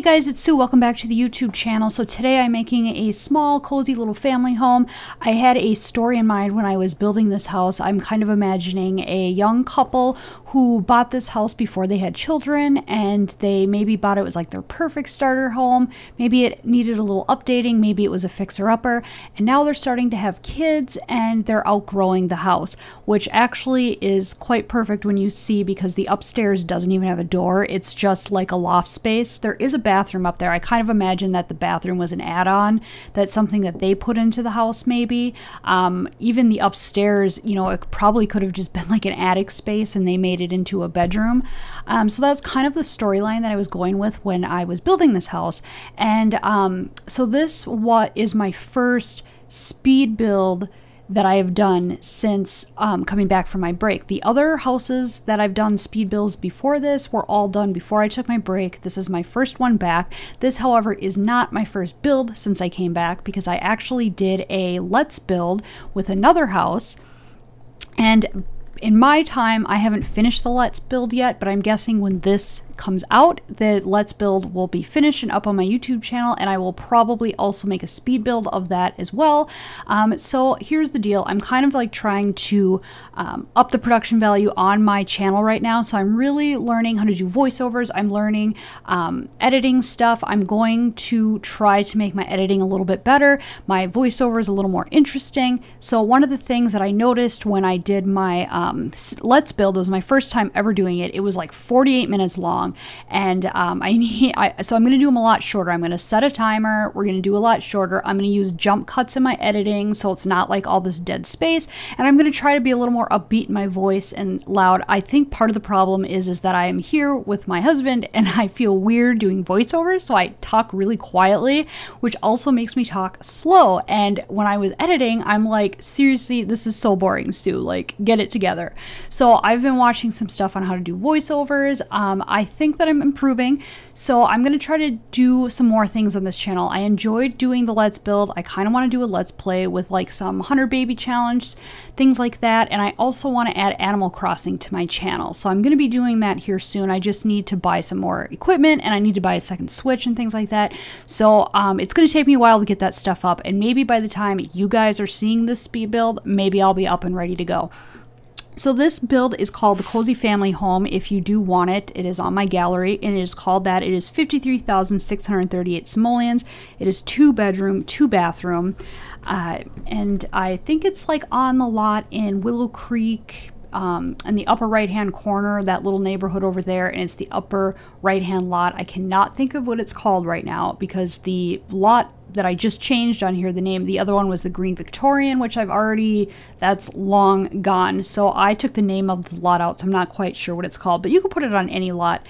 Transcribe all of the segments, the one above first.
guys, it's Sue. Welcome back to the YouTube channel. So today I'm making a small, cozy little family home. I had a story in mind when I was building this house. I'm kind of imagining a young couple who bought this house before they had children, and they maybe bought it was like their perfect starter home. Maybe it needed a little updating. Maybe it was a fixer-upper, and now they're starting to have kids and they're outgrowing the house, which actually is quite perfect when you see, because the upstairs doesn't even have a door. It's just like a loft space. There is a bathroom up there. I kind of imagine that the bathroom was an add-on. That's something that they put into the house maybe. Even the upstairs, you know, it probably could have just been like an attic space and they made it into a bedroom. So that's kind of the storyline that I was going with when I was building this house. And so this is my first speed build that I have done since coming back from my break. The other houses that I've done speed builds before this were all done before I took my break. This is my first one back. This, however, is not my first build since I came back, because I actually did a Let's Build with another house, and in my time, I haven't finished the Let's Build yet, but I'm guessing when this comes out, the Let's Build will be finished and up on my YouTube channel, and I will probably also make a speed build of that as well. So here's the deal. I'm kind of like trying to up the production value on my channel right now. So I'm really learning how to do voiceovers. I'm learning editing stuff. I'm going to try to make my editing a little bit better, my voiceovers a little more interesting. So one of the things that I noticed when I did my Let's Build, it was my first time ever doing it. It was like 48 minutes long. And so I'm going to do them a lot shorter. I'm going to set a timer. We're going to do a lot shorter. I'm going to use jump cuts in my editing, so it's not like all this dead space. And I'm going to try to be a little more upbeat in my voice and loud. I think part of the problem is that I am here with my husband and I feel weird doing voiceovers, so I talk really quietly, which also makes me talk slow. And when I was editing, I'm like, seriously, this is so boring, Stu. Like, get it together. So I've been watching some stuff on how to do voiceovers. I think that I'm improving, so I'm going to try to do some more things on this channel. I enjoyed doing the Let's Build. I kind of want to do a Let's Play with like some Hunter Baby Challenge, things like that, and I also want to add Animal Crossing to my channel. So I'm going to be doing that here soon. I just need to buy some more equipment, and I need to buy a second Switch and things like that. So it's going to take me a while to get that stuff up, and maybe by the time you guys are seeing this speed build, maybe I'll be up and ready to go. So this build is called the Cozy Family Home. If you do want it, it is on my gallery, and it is called that. It is 53,638 simoleons. It is 2-bedroom, 2-bathroom, and I think it's like on the lot in Willow Creek, in the upper right-hand corner, that little neighborhood over there, and it's the upper right-hand lot. I cannot think of what it's called right now, because the lot that I just changed on here, the name, the other one was the Green Victorian, which that's long gone. So I took the name of the lot out, so I'm not quite sure what it's called, but you can put it on any lot.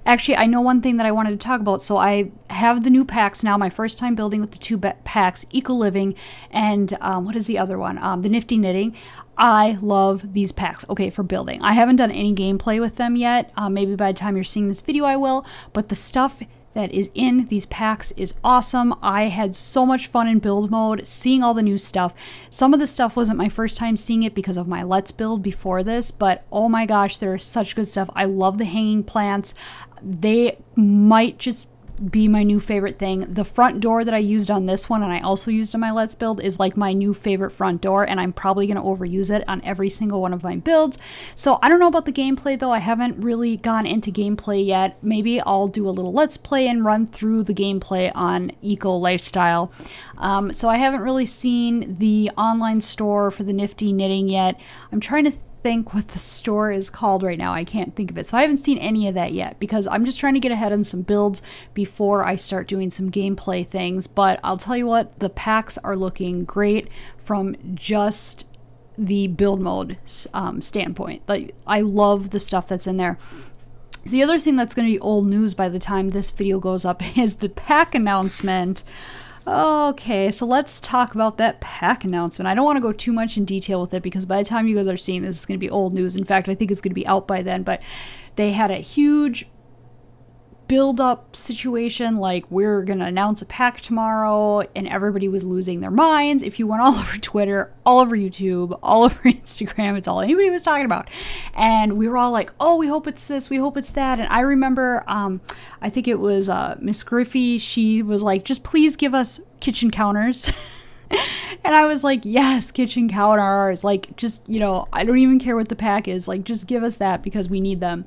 Actually, I know one thing that I wanted to talk about. So I have the new packs now, my first time building with the 2 packs, Eco Living, and what is the other one? The Nifty Knitting. I love these packs, okay, for building. I haven't done any gameplay with them yet. Maybe by the time you're seeing this video, I will, but the stuff that is in these packs is awesome. I had so much fun in build mode, seeing all the new stuff. Some of the stuff wasn't my first time seeing it because of my Let's Build before this, but oh my gosh, there is such good stuff. I love the hanging plants. They might just be my new favorite thing. The front door that I used on this one, and I also used on my Let's Build, is like my new favorite front door, and I'm probably going to overuse it on every single one of my builds. So I don't know about the gameplay though. I haven't really gone into gameplay yet. Maybe I'll do a little Let's Play and run through the gameplay on Eco Lifestyle. So I haven't really seen the online store for the Nifty Knitting yet. I'm trying to think what the store is called right now. I can't think of it. So I haven't seen any of that yet, because I'm just trying to get ahead on some builds before I start doing some gameplay things. But I'll tell you what, the packs are looking great from just the build mode standpoint. Like, I love the stuff that's in there. So the other thing that's going to be old news by the time this video goes up is the pack announcement. Okay, so let's talk about that pack announcement. I don't want to go too much in detail with it, because by the time you guys are seeing this, it's going to be old news. In fact, I think it's going to be out by then, but they had a huge build up situation, like we're gonna announce a pack tomorrow, and everybody was losing their minds. If you went all over Twitter, all over YouTube, all over Instagram, it's all anybody was talking about. And we were all like, oh, we hope it's this, we hope it's that. And I remember, I think it was Miss Griffey, she was like, just please give us kitchen counters. And I was like, yes, kitchen counters, like, just, you know, I don't even care what the pack is, like, just give us that because we need them.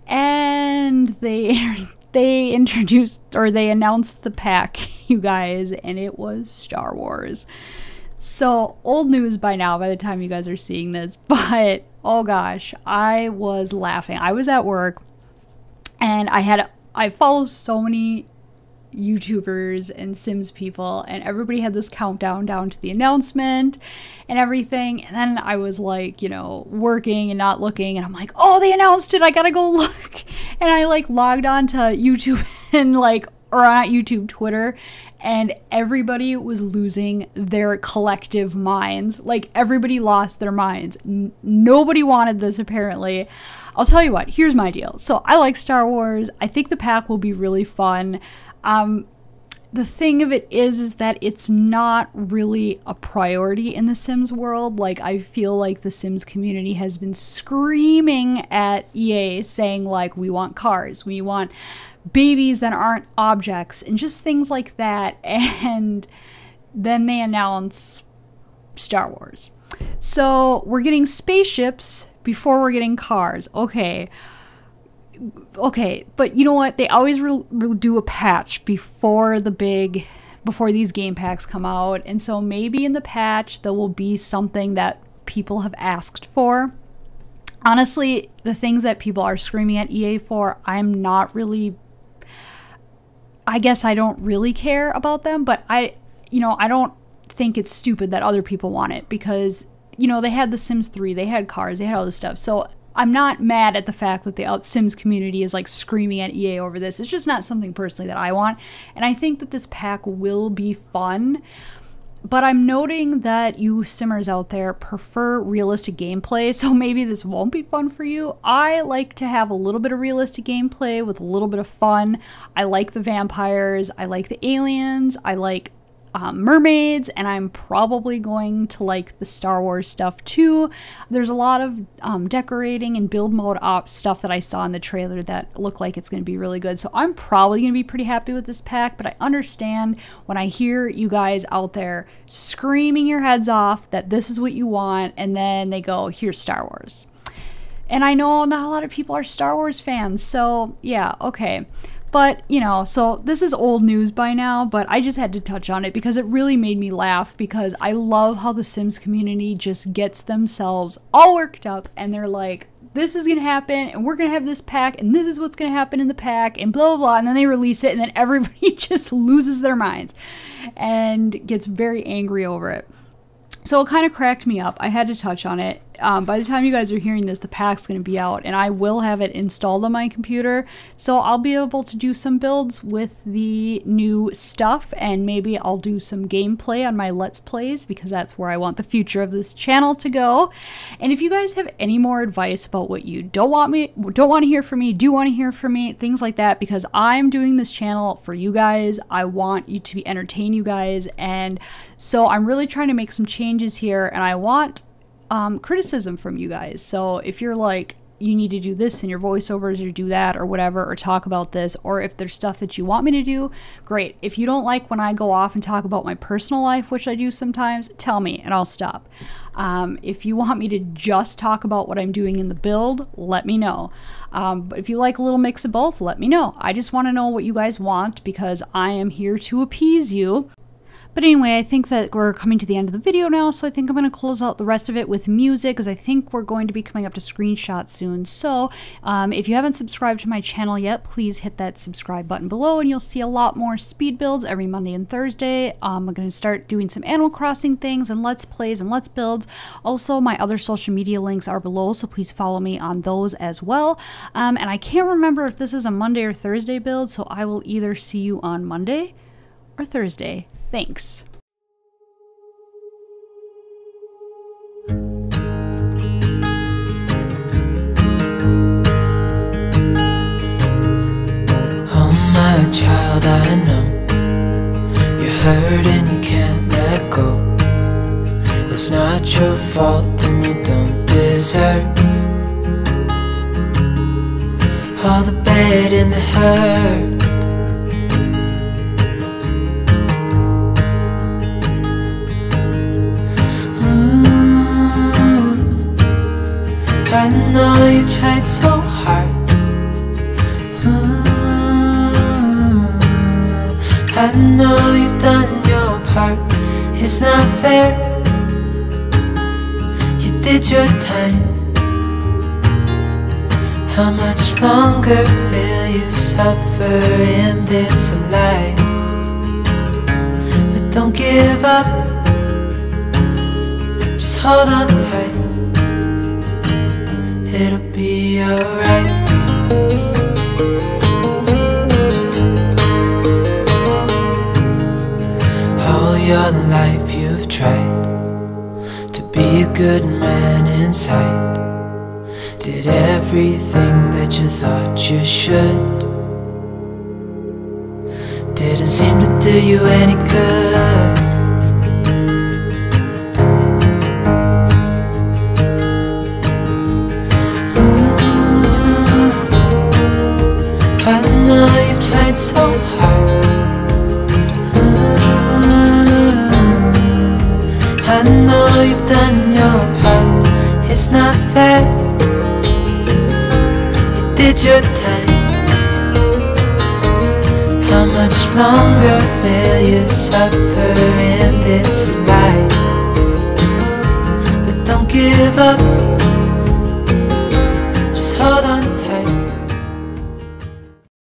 And they introduced, or they announced the pack, you guys, and it was Star Wars. So old news by now, by the time you guys are seeing this, but oh gosh, I was laughing. I was at work, and I follow so many YouTubers and Sims people, and everybody had this countdown down to the announcement and everything. And then I was like, you know, working and not looking, and I'm like, oh, they announced it, I gotta go look. And I like logged on to YouTube and like, or not YouTube, Twitter, and everybody was losing their collective minds. Like, everybody lost their minds. Nobody wanted this, apparently. I'll tell you what, here's my deal. So I like Star Wars. I think the pack will be really fun. The thing of it is that it's not really a priority in the Sims world. Like, I feel like the Sims community has been screaming at EA saying, like, we want cars, we want babies that aren't objects, and just things like that. And then they announce Star Wars. So we're getting spaceships before we're getting cars. Okay, but you know what? They always do a patch before these game packs come out. And so maybe in the patch there will be something that people have asked for. Honestly, the things that people are screaming at EA for, I guess I don't really care about them, but I don't think it's stupid that other people want it, because, you know, they had The Sims 3, they had cars, they had all this stuff. So I'm not mad at the fact that the Sims community is like screaming at EA over this. It's just not something personally that I want. And I think that this pack will be fun. But I'm noting that you Simmers out there prefer realistic gameplay, so maybe this won't be fun for you. I like to have a little bit of realistic gameplay with a little bit of fun. I like the vampires, I like the aliens, I like mermaids, and I'm probably going to like the Star Wars stuff too. There's a lot of decorating and build mode op stuff that I saw in the trailer that look like it's going to be really good. So I'm probably going to be pretty happy with this pack, but I understand when I hear you guys out there screaming your heads off that this is what you want, and then they go, here's Star Wars. And I know not a lot of people are Star Wars fans, so yeah, okay. But, you know, so this is old news by now, but I just had to touch on it because it really made me laugh, because I love how the Sims community just gets themselves all worked up, and they're like, this is going to happen, and we're going to have this pack, and this is what's going to happen in the pack, and blah, blah, blah, and then they release it, and then everybody just loses their minds and gets very angry over it. So it kind of cracked me up. I had to touch on it. By the time you guys are hearing this, the pack's going to be out, and I will have it installed on my computer. So I'll be able to do some builds with the new stuff, and maybe I'll do some gameplay on my Let's Plays, because that's where I want the future of this channel to go. And if you guys have any more advice about what you don't want to hear from me, do want to hear from me, things like that, because I'm doing this channel for you guys. I want you to entertain you guys, and so I'm really trying to make some changes here, and I want criticism from you guys. So if you're like, you need to do this in your voiceovers, or do that, or whatever, or talk about this, or if there's stuff that you want me to do, great. If you don't like when I go off and talk about my personal life, which I do sometimes, tell me and I'll stop. If you want me to just talk about what I'm doing in the build, let me know. But if you like a little mix of both, let me know. I just want to know what you guys want, because I am here to appease you. But anyway, I think that we're coming to the end of the video now, so I think I'm going to close out the rest of it with music, because I think we're going to be coming up to screenshots soon. So if you haven't subscribed to my channel yet, please hit that subscribe button below, and you'll see a lot more speed builds every Monday and Thursday. I'm going to start doing some Animal Crossing things, and Let's Plays, and Let's Builds. Also, my other social media links are below, so please follow me on those as well. And I can't remember if this is a Monday or Thursday build, so I will either see you on Monday or Thursday. Thanks. it's not your fault and you don't deserve all the bad and the hurt. I know you tried so hard. I know you've done your part. It's not fair. You did your time. How much longer will you suffer in this life? But don't give up. Just hold on tight. It'll be alright. All your life you've tried to be a good man inside. Did everything that you thought you should. Didn't seem to do you any good. I know you've tried so hard. I know you've done your part. It's not fair. You did your time. How much longer will you suffer in this life? But don't give up. Just hold on.